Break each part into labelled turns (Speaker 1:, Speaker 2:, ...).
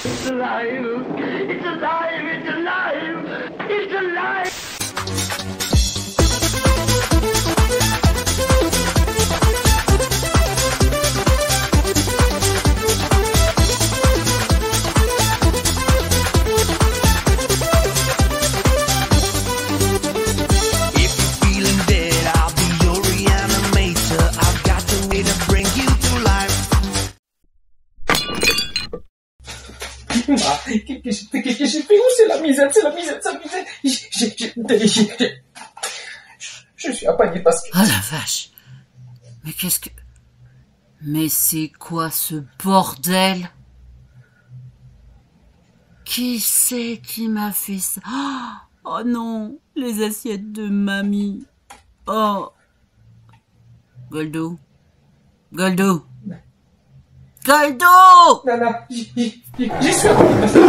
Speaker 1: It's alive! It's alive! It's alive! It's alive!
Speaker 2: Qu'est-ce que j'ai fait? Où c'est la misère? C'est la misère, c'est la misère. Je suis apané parce que...
Speaker 3: Oh la vache! Mais qu'est-ce que... Mais c'est quoi ce bordel? Qui c'est qui m'a fait ça? Oh non, les assiettes de mamie. Oh. Goldo. Goldo. Goldo!
Speaker 2: Nana, j'y suis apané parce que...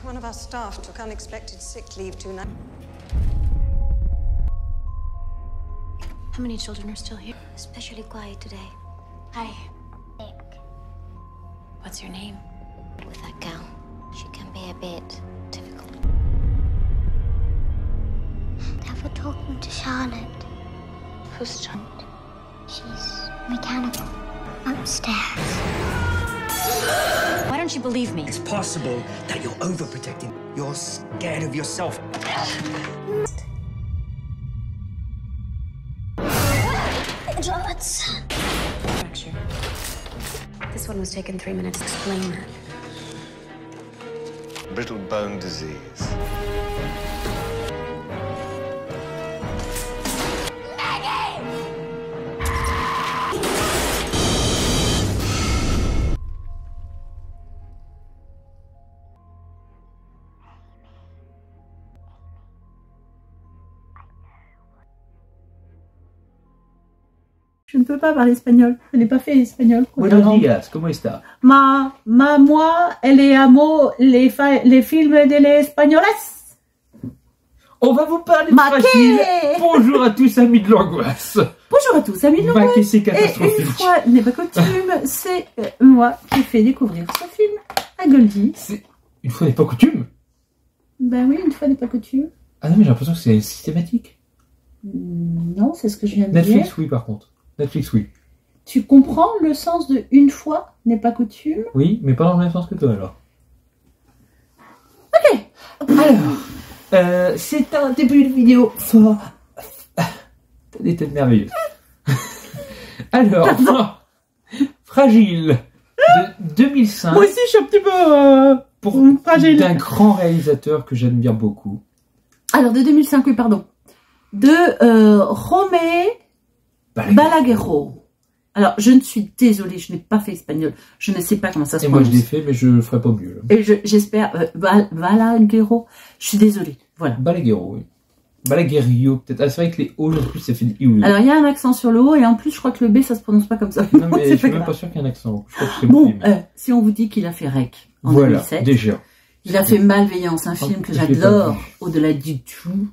Speaker 4: One of our staff took unexpected sick leave 2 nights.
Speaker 5: How many children are still here? Especially quiet today. Hi. Nick. What's your name? With that gal. She can be a bit difficult.
Speaker 6: Never talking to Charlotte.
Speaker 5: Who's Charlotte?
Speaker 6: She's mechanical. Upstairs.
Speaker 5: Why don't you believe me?
Speaker 7: It's possible that you're overprotecting. You're scared of yourself.
Speaker 6: Dots.
Speaker 5: Fracture. This one was taken 3 minutes. Explain that.
Speaker 8: Brittle bone disease.
Speaker 9: Je ne peux pas parler espagnol. Je n'ai pas fait espagnol.
Speaker 2: Buenos días, ¿cómo está?
Speaker 9: Moi, elle est amo les films de les espagnoles.
Speaker 2: On va vous parler de Fragile. Bonjour à tous, amis de l'angoisse.
Speaker 9: Bonjour à tous, amis de l'angoisse.
Speaker 2: Qui c'est
Speaker 9: Et
Speaker 2: catastrophique.
Speaker 9: une fois n'est pas coutume, c'est moi qui ai fait découvrir ce film à Goldie.
Speaker 2: Une fois n'est pas coutume.
Speaker 9: Ben oui, une fois n'est pas coutume.
Speaker 2: Ah non, mais j'ai l'impression que c'est systématique.
Speaker 9: Non, c'est ce que je viens de
Speaker 2: Netflix,
Speaker 9: dire.
Speaker 2: oui, par contre. Netflix, oui.
Speaker 9: Tu comprends le sens de une fois n'est pas coutume?
Speaker 2: Oui, mais pas dans le même sens que toi, alors.
Speaker 9: Ok.
Speaker 2: Alors, c'est un début de vidéo fort. T'as des têtes merveilleuses. Alors, Fragile, de 2005.
Speaker 9: Moi aussi, je suis un petit peu fragile.
Speaker 2: D'un grand réalisateur que j'admire beaucoup.
Speaker 9: Alors, de 2005, oui, pardon. De Romé Balaguerro. Alors, je ne suis désolée, je n'ai pas fait espagnol. Je ne sais pas comment ça se prononce.
Speaker 2: Et moi, je l'ai fait, mais je le ferai pas mieux. Là.
Speaker 9: Et j'espère... Balaguerro. Je suis désolée. Voilà.
Speaker 2: Balaguerro, oui. Balaguerro, peut-être. Ah, c'est vrai que les O, en plus, ça fait des I.
Speaker 9: Alors, il y a un accent sur le O, et en plus, je crois que le B, ça se prononce pas comme ça.
Speaker 2: Non, mais je suis même pas sûr qu'il y ait un accent. Je crois que c'est
Speaker 9: bon, si on vous dit qu'il a fait Rec en 2007.
Speaker 2: Déjà.
Speaker 9: Il a fait Malveillance, un film que j'adore, au-delà du tout,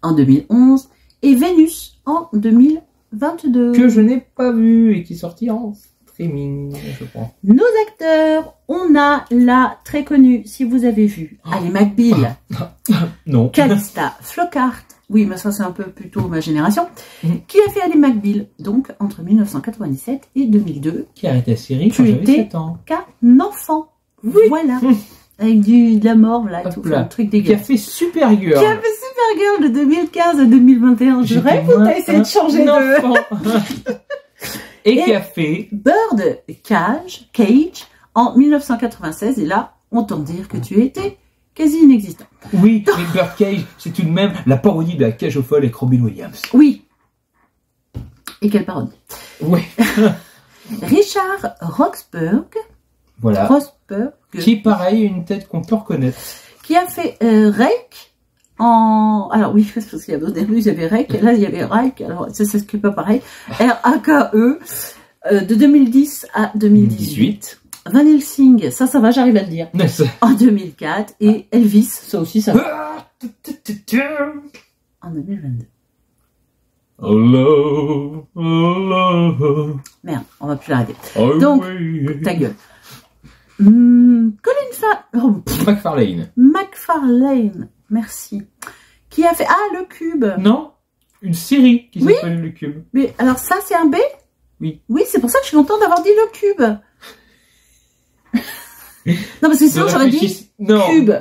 Speaker 9: en 2011. Et Vénus, en 2022.
Speaker 2: Que je n'ai pas vu et qui est sorti en streaming, je crois.
Speaker 9: Nos acteurs, on a la très connue, si vous avez vu, Ali McBeal.
Speaker 2: Non.
Speaker 9: Calista Flockhart. Oui, mais ça c'est un peu plutôt ma génération. Qui a fait Ali McBeal, donc entre 1997 et 2002.
Speaker 2: Qui a arrêté la série quand j'avais 7 ans.
Speaker 9: Qu'un enfant. Oui. Voilà. Avec de la mort, là, tout un truc dégueulasse.
Speaker 2: Qui a fait Supergirl.
Speaker 9: Qui a fait Supergirl de 2015 à 2021. Je rêve ou t'as essayé de changer de...
Speaker 2: Et qui a fait
Speaker 9: Bird Cage en 1996. Et là, on t'en dire que tu étais quasi inexistant.
Speaker 2: Oui, mais Bird Cage, c'est tout de même la parodie de la Cage aux folles avec Robin Williams.
Speaker 9: Oui. Et quelle parodie.
Speaker 2: Oui.
Speaker 9: Richard Roxburgh.
Speaker 2: Voilà. Qui, pareil, une tête qu'on peut reconnaître. Qui
Speaker 9: a fait Rake en... Alors oui, parce qu'il y a d'autres débuts, il y avait Rake, et là il y avait Rake, alors ça c'est pas pareil. R-A-K-E, de 2010 à 2018. Van Helsing, ça va, j'arrive à le dire. En 2004. Et Elvis, ça aussi, ça va. En 2022.
Speaker 2: Love, love.
Speaker 9: Merde, on va plus l'arrêter.
Speaker 2: Oh
Speaker 9: Donc,
Speaker 2: oui.
Speaker 9: ta gueule.
Speaker 2: McFarlane.
Speaker 9: McFarlane, merci. Qui a fait... Ah, le Cube.
Speaker 2: Non, une série qui
Speaker 9: Oui.
Speaker 2: s'appelle Le Cube.
Speaker 9: Mais alors ça, c'est un B?
Speaker 2: Oui.
Speaker 9: Oui, c'est pour ça que je suis contente d'avoir dit le Cube. Non, parce que sinon
Speaker 2: Ne
Speaker 9: j'aurais dit
Speaker 2: réfléchisse- non.
Speaker 9: Cube.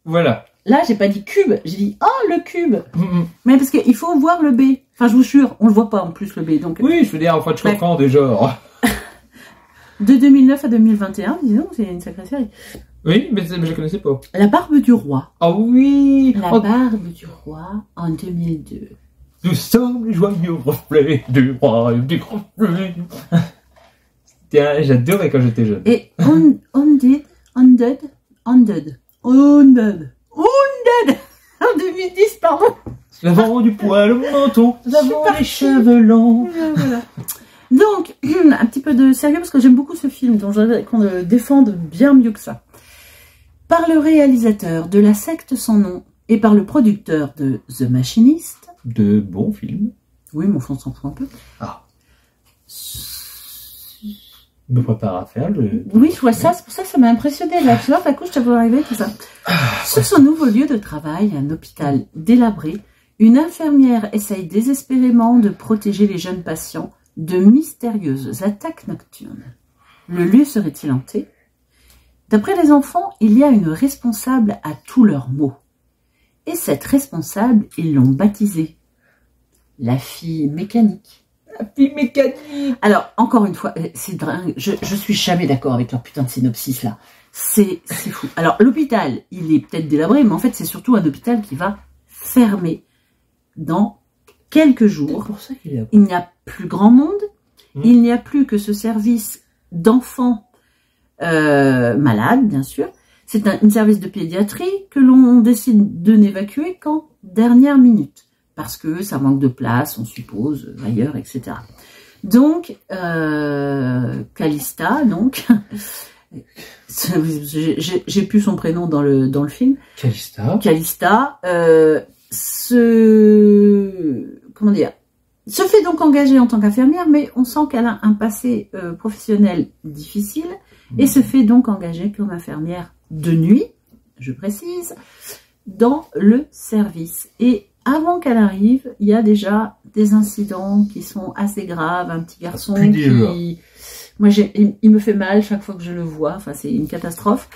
Speaker 2: Voilà.
Speaker 9: Là, j'ai pas dit Cube, j'ai dit oh le Cube.
Speaker 2: Mm.
Speaker 9: Mais parce qu'il faut voir le B. Enfin, je vous jure, on le voit pas en plus le B. Donc
Speaker 2: Oui, je veux dire, enfin, je comprends déjà.
Speaker 9: de 2009 à 2021, disons, c'est une sacrée série.
Speaker 2: Oui, mais je la connaissais pas.
Speaker 9: La Barbe du Roi.
Speaker 2: Ah oui.
Speaker 9: La
Speaker 2: Oh,
Speaker 9: Barbe du Roi en 2002.
Speaker 2: nous sommes les joyeux reflets du roi et du grand fleuve. Tiens, j'adorais quand j'étais jeune.
Speaker 9: Et Undead en 2010, pardon.
Speaker 2: Nous avons du poil au menton, nous avons les cheveux longs.
Speaker 9: Voilà. Donc, un petit peu de sérieux parce que j'aime beaucoup ce film, dont je voudrais qu'on le défende bien mieux que ça. Par le réalisateur de La secte sans nom et par le producteur de The Machinist.
Speaker 2: De bons films.
Speaker 9: Oui, mon fond s'en fout un peu.
Speaker 2: Ah. Je me prépare à faire le...
Speaker 9: Oui, je vois ça, c'est pour ça que ça m'a impressionné. Là, tu vois, d'un coup, je t'avais arrivé, tout ça. Sur son nouveau lieu de travail, un hôpital délabré, une infirmière essaye désespérément de protéger les jeunes patients de mystérieuses attaques nocturnes. Le lieu serait-il hanté? D'après les enfants, il y a une responsable à tous leurs maux. Et cette responsable, ils l'ont baptisée la fille mécanique.
Speaker 2: La fille mécanique.
Speaker 9: Alors, encore une fois, c'est dingue. Je suis jamais d'accord avec leur putain de synopsis, là. C'est fou. Alors, l'hôpital, il est peut-être délabré, mais en fait, c'est surtout un hôpital qui va fermer dans quelques jours.
Speaker 2: C'est pour ça qu'il est là.
Speaker 9: Il n'y a plus grand monde. Il n'y a plus que ce service d'enfants malades, bien sûr. C'est un service de pédiatrie que l'on décide de n'évacuer qu'en dernière minute. Parce que ça manque de place, on suppose, ailleurs, etc. Donc, Calista, donc, j'ai plus son prénom dans le film. Calista, comment dire, se fait donc engager en tant qu'infirmière, mais on sent qu'elle a un passé professionnel difficile, et se fait donc engager comme infirmière de nuit, je précise, dans le service. Et avant qu'elle arrive, il y a déjà des incidents qui sont assez graves. Un petit garçon qui... Moi, il me fait mal chaque fois que je le vois. Enfin, c'est une catastrophe.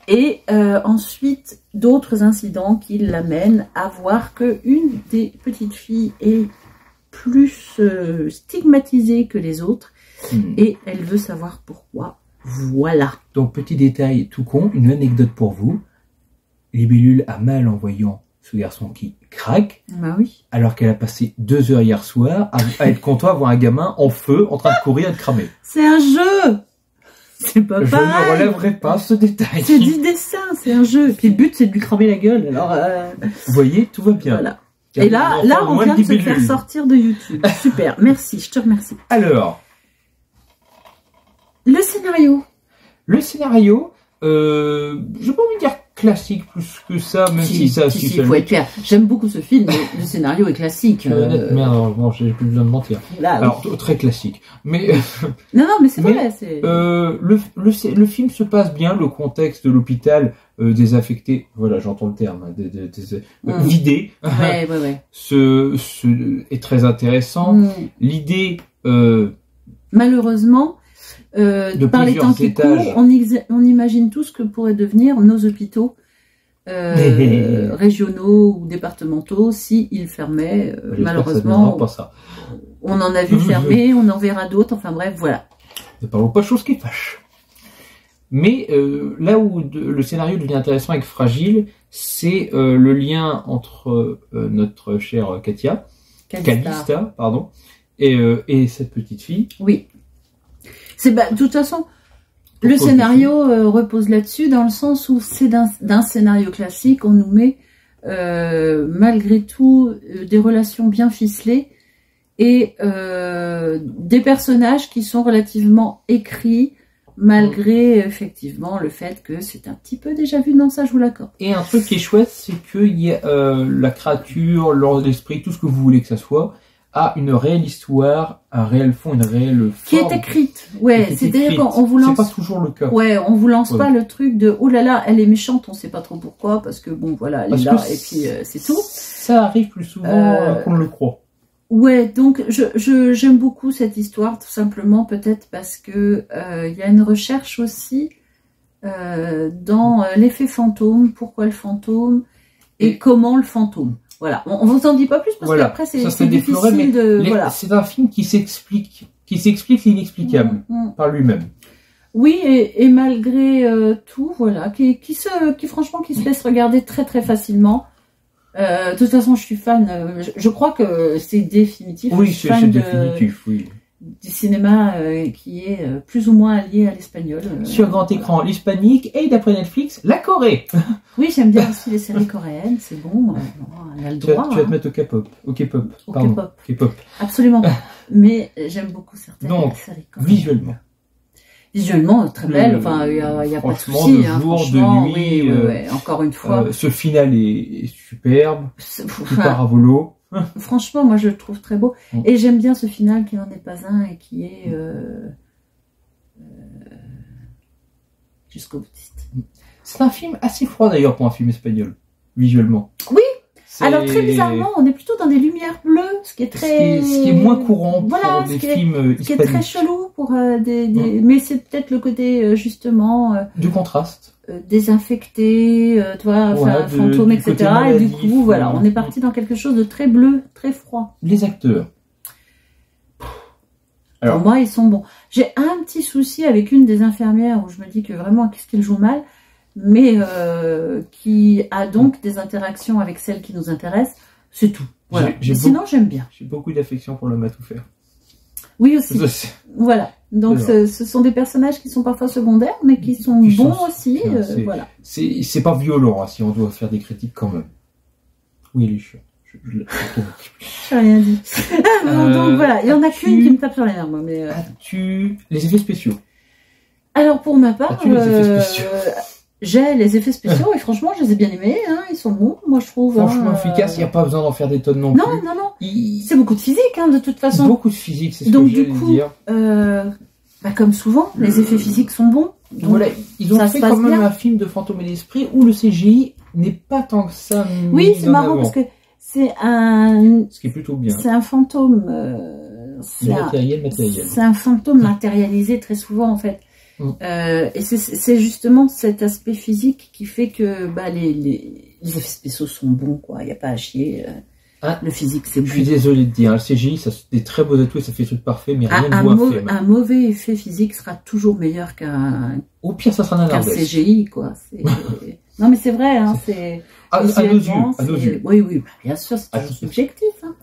Speaker 9: Et ensuite, d'autres incidents qui l'amènent à voir qu'une des petites filles est plus stigmatisée que les autres. Et elle veut savoir pourquoi. Voilà.
Speaker 2: Donc, petit détail tout con, une anecdote pour vous. Libellule a mal en voyant ce garçon qui craque,
Speaker 9: bah oui.
Speaker 2: Alors qu'elle a passé 2 heures hier soir à être content d'avoir un gamin en feu en train de courir et de cramer.
Speaker 9: C'est un jeu. C'est pas pareil.
Speaker 2: Je ne relèverai pas ce détail.
Speaker 9: C'est du dessin, c'est un jeu. Et puis le but, c'est de lui cramer la gueule. Alors,
Speaker 2: vous voyez, tout va bien.
Speaker 9: Voilà. Et là, on vient de se faire sortir de YouTube. Super, merci, je te remercie.
Speaker 2: Alors,
Speaker 9: le scénario.
Speaker 2: Le scénario, je n'ai pas envie de dire classique plus que ça, même si ça...
Speaker 9: Si, faut être clair. J'aime beaucoup ce film, mais le scénario est classique.
Speaker 2: Merde, bon, j'ai plus besoin de mentir.
Speaker 9: Là,
Speaker 2: alors, très classique. Mais...
Speaker 9: non, mais c'est vrai.
Speaker 2: Le film se passe bien, le contexte de l'hôpital désaffecté, voilà, j'entends le terme, vidé,
Speaker 9: ouais.
Speaker 2: est très intéressant. L'idée...
Speaker 9: Malheureusement... par les temps qui courent, on imagine tous que pourraient devenir nos hôpitaux régionaux ou départementaux s'ils fermaient. Malheureusement,
Speaker 2: pas ça.
Speaker 9: On en a vu fermer, on en verra d'autres, enfin bref, voilà.
Speaker 2: Ne parlons pas de choses qui fâchent. Mais là où le scénario devient intéressant avec Fragile, c'est le lien entre notre chère Calista, pardon, et cette petite fille.
Speaker 9: Oui. De toute façon, le scénario repose là-dessus, dans le sens où c'est d'un scénario classique, on nous met malgré tout des relations bien ficelées et des personnages qui sont relativement écrits, malgré effectivement le fait que c'est un petit peu déjà vu dans ça, je vous l'accorde.
Speaker 2: Et un truc qui est chouette, c'est qu'il y a la créature, l'esprit, tout ce que vous voulez que ça soit, a une réelle histoire, un réel fond, une réelle
Speaker 9: Qui
Speaker 2: forme.
Speaker 9: est écrite. Ouais,
Speaker 2: Qui est
Speaker 9: c'est-à-dire
Speaker 2: écrite.
Speaker 9: qu'on vous lance.
Speaker 2: C'est pas toujours le cas.
Speaker 9: Ouais, on vous lance
Speaker 2: Ouais.
Speaker 9: pas le truc de oh là là, elle est méchante, on sait pas trop pourquoi, parce que bon, voilà, elle
Speaker 2: Parce
Speaker 9: est
Speaker 2: que
Speaker 9: là, et puis c'est tout.
Speaker 2: Ça arrive plus souvent qu'on le croit.
Speaker 9: Ouais, donc j'aime beaucoup cette histoire, tout simplement, peut-être parce que il y a une recherche aussi dans l'effet fantôme, pourquoi le fantôme et comment le fantôme. Voilà, on vous en dit pas plus parce
Speaker 2: Voilà.
Speaker 9: qu'après
Speaker 2: Ça,
Speaker 9: c'est
Speaker 2: défloré, mais
Speaker 9: difficile de voilà.
Speaker 2: c'est un film qui s'explique l'inexplicable par lui-même.
Speaker 9: Oui, et malgré tout, voilà, qui franchement qui se laisse regarder très très facilement. De toute façon, je suis fan. Je crois que c'est définitif.
Speaker 2: Oui,
Speaker 9: je suis
Speaker 2: c'est
Speaker 9: fan
Speaker 2: définitif, oui.
Speaker 9: du cinéma qui est plus ou moins allié à l'espagnol.
Speaker 2: Sur grand écran, l'hispanique et d'après Netflix, la Corée.
Speaker 9: Oui, j'aime bien aussi les séries coréennes, c'est bon, on a le droit.
Speaker 2: Tu vas te mettre au K-pop. Au K-pop.
Speaker 9: Au
Speaker 2: Pardon.
Speaker 9: K-pop.
Speaker 2: K-pop.
Speaker 9: Absolument pas. Mais j'aime beaucoup certaines
Speaker 2: Donc,
Speaker 9: séries coréennes.
Speaker 2: visuellement,
Speaker 9: très belle, enfin, il y a pas de
Speaker 2: franchement,
Speaker 9: souci.
Speaker 2: de jour, de
Speaker 9: franchement,
Speaker 2: nuit,
Speaker 9: oui, ouais, encore une fois.
Speaker 2: ce final est superbe.
Speaker 9: C'est-
Speaker 2: Il part à volo.
Speaker 9: Franchement, moi je le trouve très beau. Et j'aime bien ce final qui n'en est pas un et qui est jusqu'au boutiste.
Speaker 2: C'est un film assez froid d'ailleurs pour un film espagnol, visuellement.
Speaker 9: Oui. Alors très bizarrement, on est plutôt dans des lumières bleues, ce qui est très,
Speaker 2: ce qui est moins courant pour
Speaker 9: voilà,
Speaker 2: des films
Speaker 9: ce qui est très
Speaker 2: hispaniques.
Speaker 9: chelou pour mais c'est peut-être le côté justement
Speaker 2: Du contraste.
Speaker 9: désinfecté, tu vois, enfin, fantôme,
Speaker 2: du
Speaker 9: etc.
Speaker 2: côté
Speaker 9: Et du
Speaker 2: maladif,
Speaker 9: coup, voilà, on est parti dans quelque chose de très bleu, très froid.
Speaker 2: Les acteurs.
Speaker 9: Pour moi, ils sont bons. J'ai un petit souci avec une des infirmières où je me dis que vraiment, qu'est-ce qu'elle joue mal, mais qui a donc des interactions avec celles qui nous intéressent, c'est tout. Voilà. Sinon, j'aime bien.
Speaker 2: J'ai beaucoup d'affection pour l'homme à tout faire.
Speaker 9: Oui aussi. Voilà. Donc ce sont des personnages qui sont parfois secondaires, mais qui sont bons aussi. Voilà.
Speaker 2: C'est pas violent, hein, si on doit faire des critiques quand même. Oui, il est chiant.
Speaker 9: J'ai rien dit. Donc voilà, il y en a qu'une qui me tape sur les nerfs, moi. Mais
Speaker 2: as-tu les effets spéciaux?
Speaker 9: Alors pour ma part,
Speaker 2: as-tu les effets spéciaux?
Speaker 9: J'ai les effets spéciaux et franchement, je les ai bien aimés. Hein, ils sont bons, moi je trouve.
Speaker 2: Franchement efficace, il n'y a pas besoin d'en faire des tonnes non plus.
Speaker 9: Non. C'est beaucoup de physique, hein, de toute façon.
Speaker 2: Beaucoup de physique, c'est ce
Speaker 9: donc,
Speaker 2: que j'allais dire.
Speaker 9: Comme souvent, les effets physiques sont bons. Donc,
Speaker 2: voilà, ils ont fait quand même un film de fantôme et d'esprit où le CGI n'est pas tant que ça.
Speaker 9: Oui, c'est marrant parce que c'est un.
Speaker 2: Ce qui est plutôt bien.
Speaker 9: C'est un fantôme.
Speaker 2: C'est
Speaker 9: un fantôme matérialisé très souvent en fait. Et c'est justement cet aspect physique qui fait que les effets spéciaux sont bons, quoi. Il n'y a pas à chier. Le physique, c'est bon.
Speaker 2: Je suis désolé de dire, le CGI, ça des très beaux atouts et ça fait des trucs parfaits, mais rien de beau à faire.
Speaker 9: Un mauvais effet physique sera toujours meilleur qu'un.
Speaker 2: Au pire, ça sera un
Speaker 9: CGI, quoi. Non, mais c'est vrai, hein. C'est
Speaker 2: à nos yeux.
Speaker 9: Oui, bien sûr, c'est toujours subjectif. Hein.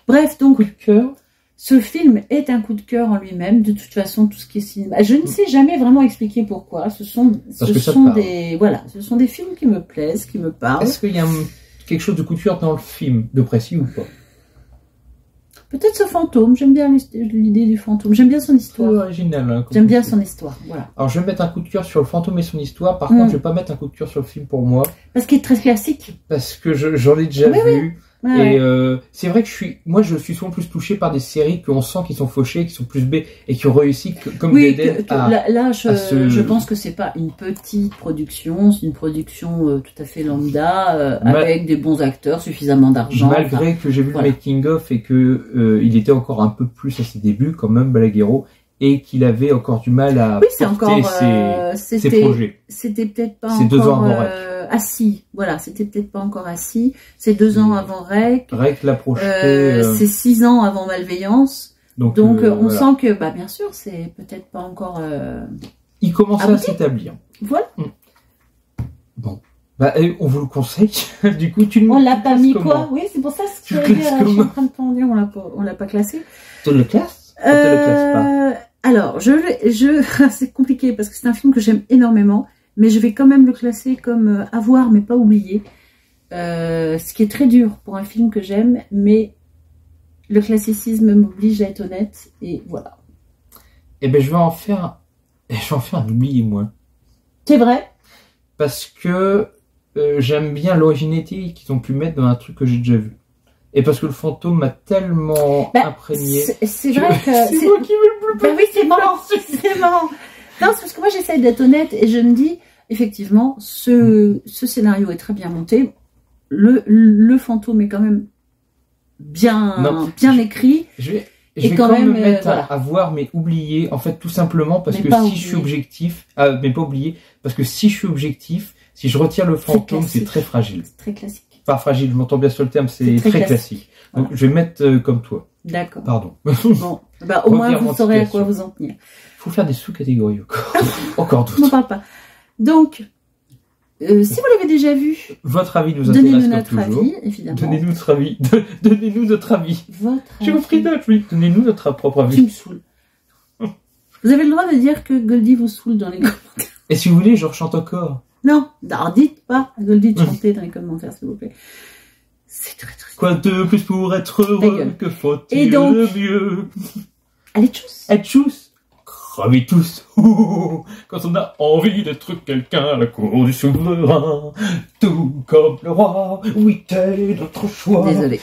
Speaker 9: Bref, donc.
Speaker 2: Coup de cœur.
Speaker 9: Ce film est un coup de cœur en lui-même. De toute façon, tout ce qui est cinéma, je ne sais jamais vraiment expliquer pourquoi. Ce sont des films qui me plaisent, qui me parlent.
Speaker 2: Est-ce qu'il y a quelque chose de coup de cœur dans le film, de précis ou pas?
Speaker 9: Peut-être ce fantôme. J'aime bien l'idée du fantôme. J'aime bien son histoire.
Speaker 2: C'est original. Hein,
Speaker 9: j'aime bien son histoire. Voilà.
Speaker 2: Alors, je vais mettre un coup de cœur sur le fantôme et son histoire. Par contre, je vais pas mettre un coup de cœur sur le film pour moi.
Speaker 9: Parce qu'il est très classique.
Speaker 2: Parce que j'en ai déjà vu.
Speaker 9: Oui.
Speaker 2: Et c'est vrai que je suis souvent plus touché par des séries qu'on sent qui sont fauchées, qui sont plus B et qui ont réussi comme Dead
Speaker 9: je pense que c'est pas une petite production, c'est une production tout à fait lambda avec des bons acteurs, suffisamment d'argent.
Speaker 2: Malgré que j'ai vu le making of et que il était encore un peu plus à ses débuts quand même Balaguerro et qu'il avait encore du mal à porter ses projets.
Speaker 9: C'était peut-être pas encore
Speaker 2: 2 ans avant
Speaker 9: assis. Voilà, c'était peut-être pas encore assis. C'est 2 ans avant Rec.
Speaker 2: Rec l'a projeté.
Speaker 9: C'est 6 ans avant Malveillance. Donc on sent que, bien sûr, c'est peut-être pas encore.
Speaker 2: Il commençait à s'établir.
Speaker 9: Voilà.
Speaker 2: Bon. On vous le conseille. Du coup,
Speaker 9: on l'a pas mis quoi? Oui, c'est pour ça que je suis en train de t'en dire, on l'a pas classé.
Speaker 2: Tu le classes? Tu le classes pas?
Speaker 9: Alors, c'est compliqué parce que c'est un film que j'aime énormément, mais je vais quand même le classer comme à voir mais pas oublier. Ce qui est très dur pour un film que j'aime, mais le classicisme m'oblige à être honnête et voilà.
Speaker 2: Eh ben, je vais en faire un oublié moi.
Speaker 9: C'est vrai.
Speaker 2: Parce que j'aime bien l'originalité qu'ils ont pu mettre dans un truc que j'ai déjà vu. et parce que le fantôme m'a tellement imprégné.
Speaker 9: C'est vrai que...
Speaker 2: C'est moi qui veux le plus.
Speaker 9: Oui, c'est marrant, c'est marrant. Non, c'est parce que moi j'essaie d'être honnête et je me dis, effectivement, ce scénario est très bien monté. Le fantôme est quand même bien écrit.
Speaker 2: Je vais quand même me mettre à voir, mais oublier, en fait, tout simplement, parce que si je suis objectif, mais pas oublier, parce que si je suis objectif, si je retire le fantôme, c'est très fragile.
Speaker 9: C'est très classique.
Speaker 2: Pas fragile, je m'entends bien sur le terme, c'est très classique. Donc, je vais mettre comme toi.
Speaker 9: D'accord.
Speaker 2: Pardon.
Speaker 9: Bon, bah, au moins, vous saurez à quoi vous en tenir.
Speaker 2: Faut faire des sous-catégories encore. Encore d'autres.
Speaker 9: On n'en parle pas. Donc, si vous l'avez déjà vu,
Speaker 2: votre avis nous intéresse
Speaker 9: donnez-nous
Speaker 2: comme
Speaker 9: notre
Speaker 2: toujours.
Speaker 9: avis, évidemment.
Speaker 2: Donnez-nous notre avis. Donnez-nous notre avis.
Speaker 9: Votre
Speaker 2: J'ai compris d'autres, oui. Donnez-nous notre propre avis.
Speaker 9: Tu me saoules. Vous avez le droit de dire que Goldie vous saoule dans les commentaires.
Speaker 2: Et si vous voulez, je rechante encore.
Speaker 9: Non, alors dites pas à Goldie de chanter dans les commentaires, s'il vous plaît. C'est très très...
Speaker 2: Quoi de plus pour être heureux, que faut-il de mieux?
Speaker 9: Allez, tchuss.
Speaker 2: Allez, tchuss. Crever tous. Quand on a envie d'être quelqu'un à la cour du souverain, tout comme le roi, oui, tel est notre choix.
Speaker 9: Désolé.